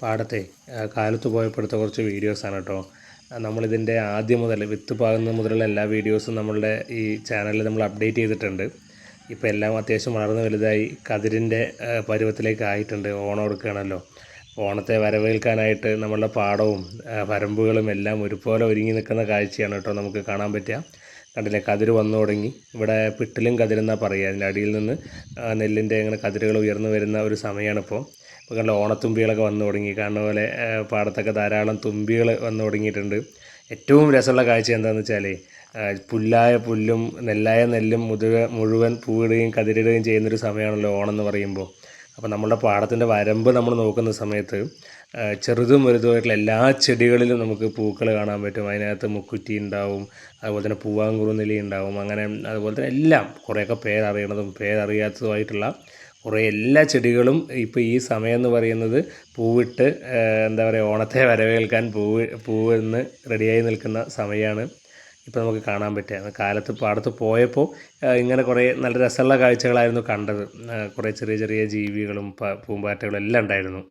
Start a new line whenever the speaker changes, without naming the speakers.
പാടത്തെ കാലത്ത് പോയപ്പോൾ എടുത്ത കുറച്ച് വീഡിയോസാണ് കേട്ടോ. നമ്മളിതിൻ്റെ ആദ്യം മുതൽ വിത്ത് പാകുന്നത് മുതലുള്ള എല്ലാ വീഡിയോസും നമ്മളുടെ ഈ ചാനലിൽ നമ്മൾ അപ്ഡേറ്റ് ചെയ്തിട്ടുണ്ട്. ഇപ്പോൾ എല്ലാം അത്യാവശ്യം വളർന്ന് വലുതായി കതിരിൻ്റെ പരുവത്തിലേക്ക് ആയിട്ടുണ്ട്. ഓണം എടുക്കുകയാണല്ലോ. ഓണത്തെ വരവേൽക്കാനായിട്ട് നമ്മളുടെ പാടവും വരമ്പുകളും എല്ലാം ഒരുപോലെ ഒരുങ്ങി നിൽക്കുന്ന കാഴ്ചയാണ് കേട്ടോ നമുക്ക് കാണാൻ പറ്റുക. കണ്ടില്ലേ, കതിര് വന്നു തുടങ്ങി. ഇവിടെ പിട്ടിലും കതിരെന്നാണ് പറയുക. അതിൻ്റെ അടിയിൽ നിന്ന് നെല്ലിൻ്റെ ഇങ്ങനെ കതിരുകൾ ഉയർന്നു വരുന്ന ഒരു സമയമാണിപ്പോൾ. ഇപ്പോൾ കണ്ട ഓണത്തുമ്പികളൊക്കെ വന്നു തുടങ്ങി. കാണുന്ന പോലെ പാടത്തൊക്കെ ധാരാളം തുമ്പികൾ വന്നു തുടങ്ങിയിട്ടുണ്ട്. ഏറ്റവും രസമുള്ള കാഴ്ച എന്താണെന്ന് വെച്ചാൽ പുല്ലായ പുല്ലും നെല്ലായ നെല്ലും മുഴുവൻ പൂവിടുകയും കതിരിടുകയും ചെയ്യുന്നൊരു സമയമാണല്ലോ ഓണം എന്ന് പറയുമ്പോൾ. അപ്പോൾ നമ്മുടെ പാടത്തിൻ്റെ വരമ്പ് നമ്മൾ നോക്കുന്ന സമയത്ത് ചെറുതും വലുതുമായിട്ടുള്ള എല്ലാ ചെടികളിലും നമുക്ക് പൂക്കൾ കാണാൻ പറ്റും. അതിനകത്ത് മുക്കുറ്റി ഉണ്ടാവും, അതുപോലെ തന്നെ പൂവാങ്കുറുനിലി ഉണ്ടാവും. അങ്ങനെ അതുപോലെ തന്നെ എല്ലാം കുറേയൊക്കെ പേരറിയണതും പേരറിയാത്തതുമായിട്ടുള്ള കുറേ എല്ലാ ചെടികളും ഇപ്പോൾ ഈ സമയം എന്ന് പറയുന്നത് പൂവിട്ട് എന്താ പറയുക, ഓണത്തെ വരവേൽക്കാൻ പൂവെന്ന് റെഡിയായി നിൽക്കുന്ന സമയമാണ് ഇപ്പോൾ നമുക്ക് കാണാൻ പറ്റുക. കാലത്ത് പാടത്ത് പോയപ്പോൾ ഇങ്ങനെ കുറേ നല്ല രസമുള്ള കാഴ്ചകളായിരുന്നു കണ്ടത്. കുറേ ചെറിയ ചെറിയ ജീവികളും പൂമ്പാറ്റകളും എല്ലാം ഉണ്ടായിരുന്നു.